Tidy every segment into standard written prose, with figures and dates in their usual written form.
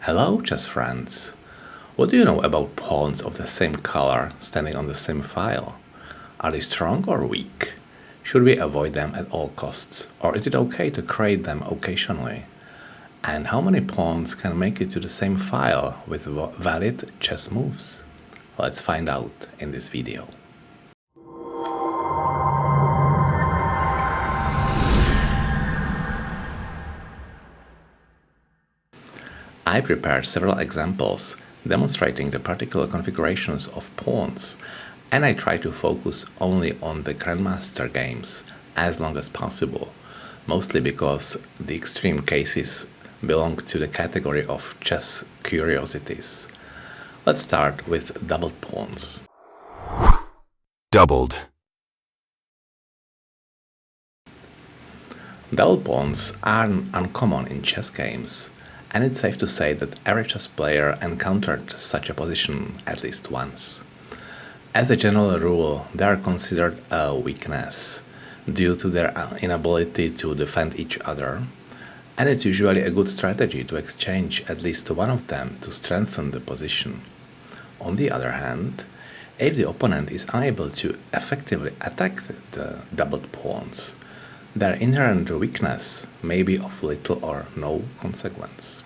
Hello, chess friends! What do you know about pawns of the same color standing on the same file? Are they strong or weak? Should we avoid them at all costs, or is it okay to create them occasionally? And how many pawns can make it to the same file with valid chess moves? Let's find out in this video. I prepared several examples demonstrating the particular configurations of pawns, and I try to focus only on the Grandmaster games as long as possible, mostly because the extreme cases belong to the category of chess curiosities. Let's start with doubled pawns. Doubled. Double pawns are uncommon in chess games, and it's safe to say that every chess player encountered such a position at least once. As a general rule, they are considered a weakness due to their inability to defend each other, and it's usually a good strategy to exchange at least one of them to strengthen the position. On the other hand, if the opponent is unable to effectively attack the doubled pawns, their inherent weakness may be of little or no consequence.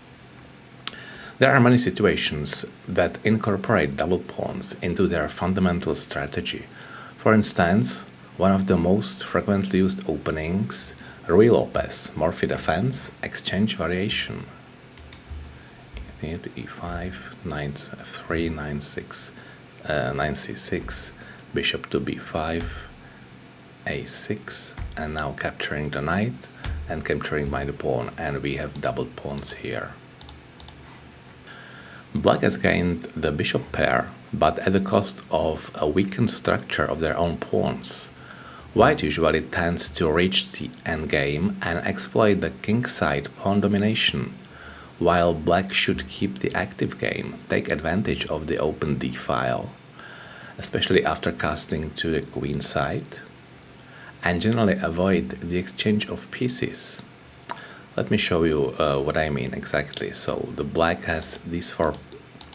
There are many situations that incorporate double pawns into their fundamental strategy. For instance, one of the most frequently used openings, Ruy Lopez, Morphy defense, exchange variation. e5, knight f3, knight 6, knight c6, bishop to b5, a6, and now capturing the knight and capturing by the pawn, and we have doubled pawns here. Black has gained the bishop pair, but at the cost of a weakened structure of their own pawns. White usually tends to reach the endgame and exploit the kingside pawn domination, while black should keep the active game, take advantage of the open d-file, especially after casting to the queenside, and generally avoid the exchange of pieces. Let me show you what I mean exactly. So the black has these 4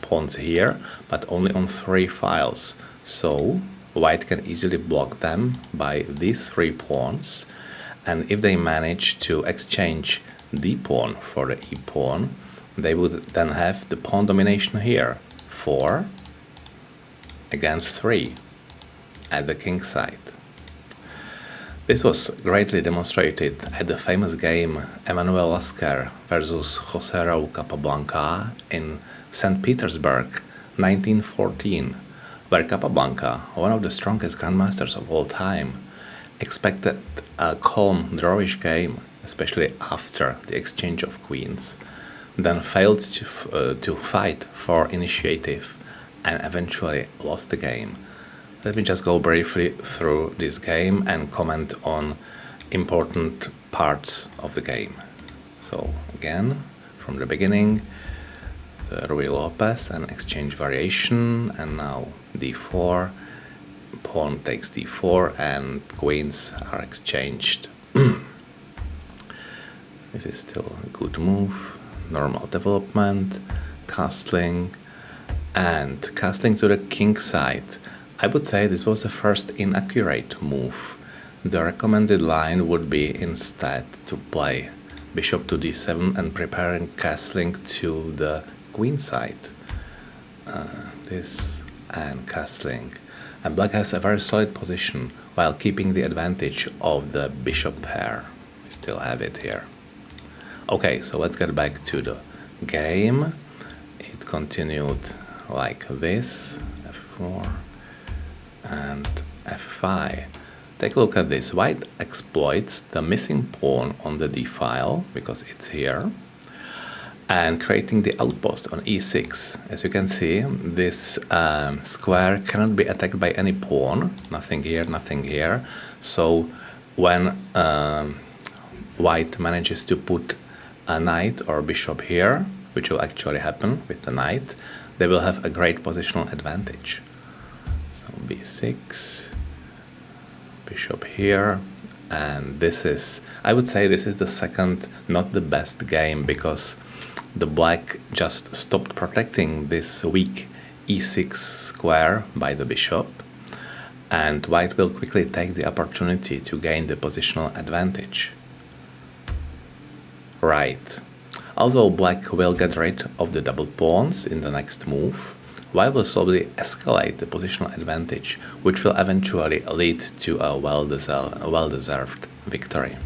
pawns here, but only on 3 files. So white can easily block them by these 3 pawns, and if they manage to exchange the pawn for the e pawn, they would then have the pawn domination here, 4 against 3 at the king side. This was greatly demonstrated at the famous game Emanuel Lasker versus José Raúl Capablanca in St. Petersburg, 1914, where Capablanca, one of the strongest grandmasters of all time, expected a calm, drawish game, especially after the exchange of queens, then failed to fight for initiative and eventually lost the game. Let me just go briefly through this game and comment on important parts of the game. So again, from the beginning, the Ruy Lopez and exchange variation, and now d4, pawn takes d4, and queens are exchanged. This is still a good move, normal development, castling, and castling to the king side. I would say this was the first inaccurate move. The recommended line would be instead to play bishop to d7 and preparing castling to the queen side. This and castling. And black has a very solid position while keeping the advantage of the bishop pair. We still have it here. Okay, so let's get back to the game. It continued like this, f4 and f5. Take a look at this. White exploits the missing pawn on the d-file, because it's here, and creating the outpost on e6. As you can see, this square cannot be attacked by any pawn. Nothing here, nothing here. So when white manages to put a knight or bishop here, which will actually happen with the knight, they will have a great positional advantage. So b6, bishop here, and this is, I would say this is the second, not the best game, because the black just stopped protecting this weak e6 square by the bishop, and white will quickly take the opportunity to gain the positional advantage. Right. Although black will get rid of the double pawns in the next move, white will slowly escalate the positional advantage, which will eventually lead to a well-deserved victory.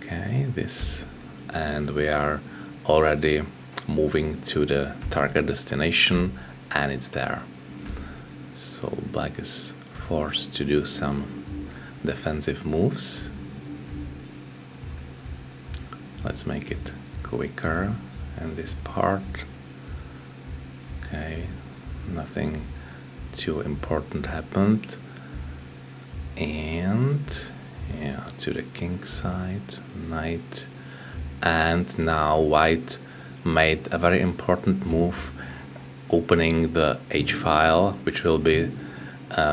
Okay, this, and we are already moving to the target destination, and it's there. So black is forced to do some defensive moves. Let's make it quicker in this part. Okay, nothing too important happened. And yeah, to the king side, knight. And now white made a very important move, opening the h file, which will be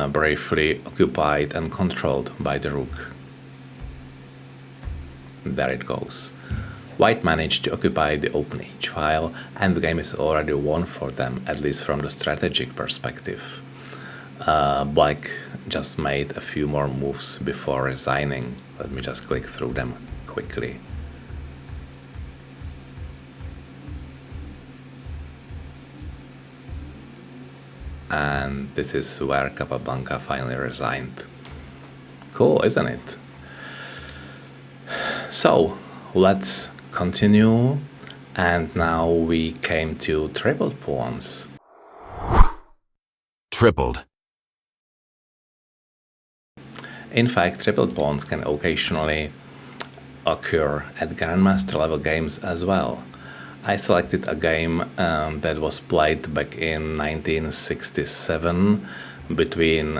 briefly occupied and controlled by the rook. There it goes. White managed to occupy the open h file, and the game is already won for them, at least from the strategic perspective. Black just made a few more moves before resigning. Let me just click through them quickly. And this is where Capablanca finally resigned. Cool, isn't it? So, let's continue, and now we came to tripled pawns. Tripled. In fact, tripled pawns can occasionally occur at Grandmaster level games as well. I selected a game that was played back in 1967 between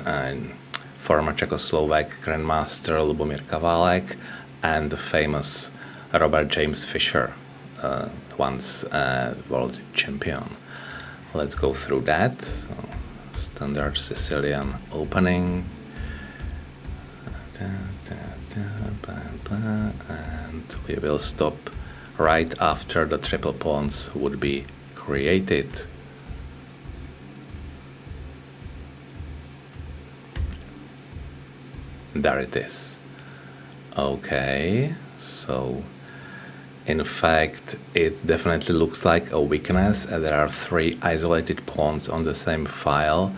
former Czechoslovak Grandmaster Lubomír Kavalek and the famous Robert James Fischer, once world champion. Let's go through that. So, standard Sicilian opening. And we will stop right after the triple pawns would be created. There it is. Okay, so in fact it definitely looks like a weakness. There are 3 isolated pawns on the same file,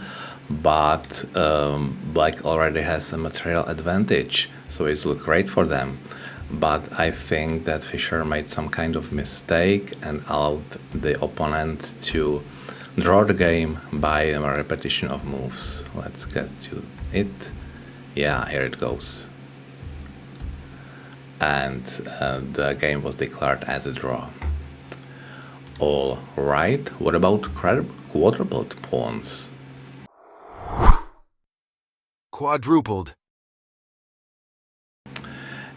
but black already has a material advantage, so it looks great for them. But I think that Fischer made some kind of mistake and allowed the opponent to draw the game by a repetition of moves. Let's get to it. Yeah, here it goes. And the game was declared as a draw. All right, what about quadrupled pawns? Quadrupled.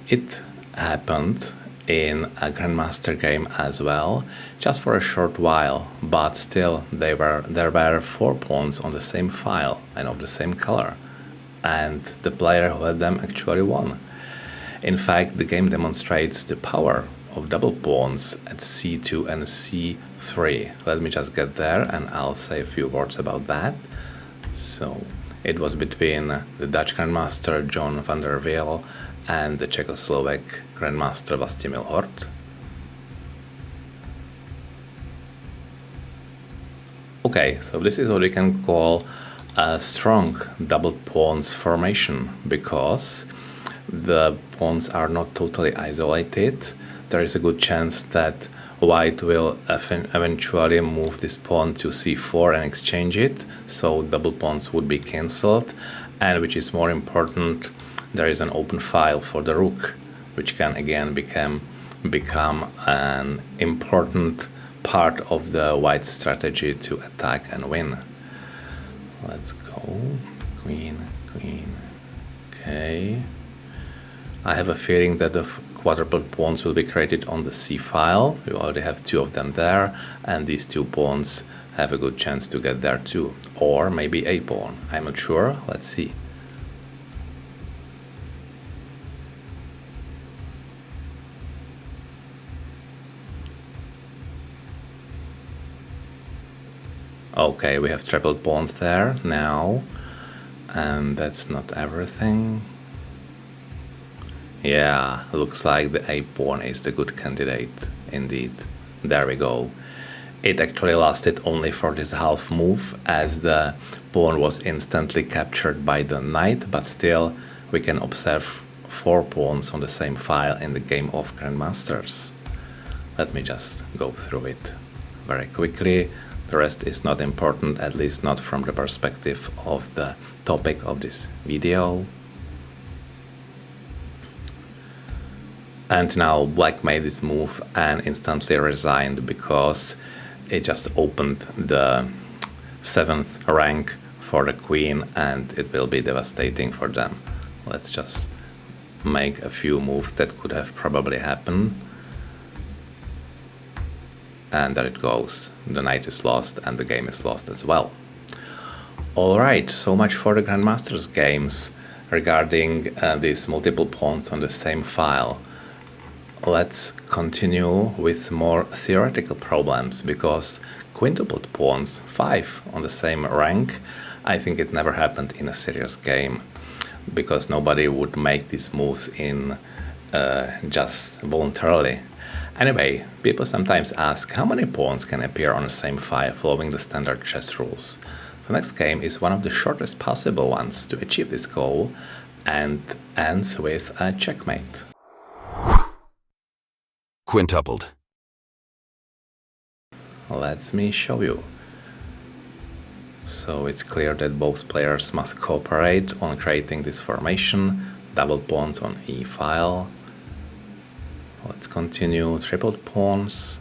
It happened in a Grandmaster game as well, just for a short while, but still there were 4 pawns on the same file and of the same color, and the player who had them actually won. In fact, the game demonstrates the power of double pawns at c2 and c3. Let me just get there and I'll say a few words about that. So it was between the Dutch Grandmaster John van der Weel and the Czechoslovak Grandmaster Vlastimil Hort. Okay, so this is what we can call a strong double pawns formation, because the pawns are not totally isolated. There is a good chance that white will eventually move this pawn to c4 and exchange it, so double pawns would be cancelled, and which is more important, there is an open file for the rook, which can again become an important part of the white strategy to attack and win. Let's go. Queen, queen. Okay. I have a feeling that the quadrupled pawns will be created on the c file. We already have 2 of them there, and these 2 pawns have a good chance to get there too. Or maybe a pawn. I'm not sure. Let's see. Okay, we have tripled pawns there now. And that's not everything. Yeah, looks like the a pawn is the good candidate, indeed. There we go. It actually lasted only for this half move, as the pawn was instantly captured by the knight, but still we can observe 4 pawns on the same file in the game of Grandmasters. Let me just go through it very quickly. The rest is not important, at least not from the perspective of the topic of this video. And now black made this move and instantly resigned because it just opened the 7th rank for the queen and it will be devastating for them. Let's just make a few moves that could have probably happened. And there it goes. The knight is lost and the game is lost as well. Alright, so much for the Grandmasters games regarding these multiple pawns on the same file. Let's continue with more theoretical problems, because quintupled pawns, 5 on the same rank, I think it never happened in a serious game, because nobody would make these moves in just voluntarily. Anyway, people sometimes ask how many pawns can appear on the same file following the standard chess rules. The next game is one of the shortest possible ones to achieve this goal and ends with a checkmate. Quintupled. Let me show you. So it's clear that both players must cooperate on creating this formation. Double pawns on e file. Let's continue. Tripled pawns,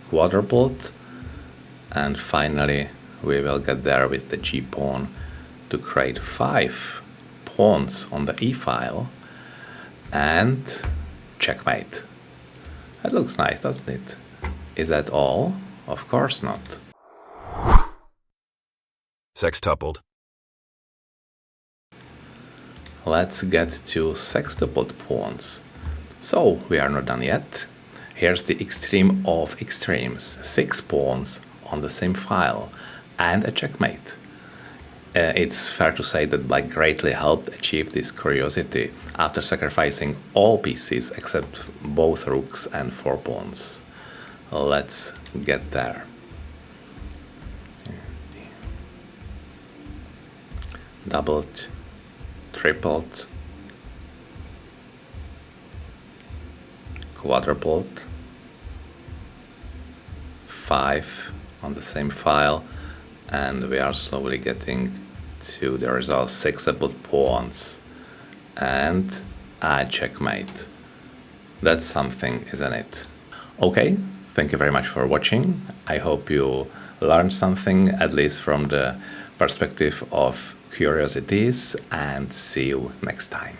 quadrupled, and finally we will get there with the g pawn to create 5 pawns on the e file and checkmate. That looks nice, doesn't it? Is that all? Of course not. Sextupled. Let's get to sextupled pawns. So, we are not done yet. Here's the extreme of extremes. 6 pawns on the same file and a checkmate. It's fair to say that black greatly helped achieve this curiosity after sacrificing all pieces except both rooks and 4 pawns. Let's get there. Doubled, tripled, quadrupled, 5 on the same file, and we are slowly getting to the result. Sextupled pawns and a checkmate. That's something, isn't it? Okay, thank you very much for watching. I hope you learned something, at least from the perspective of curiosities, and see you next time.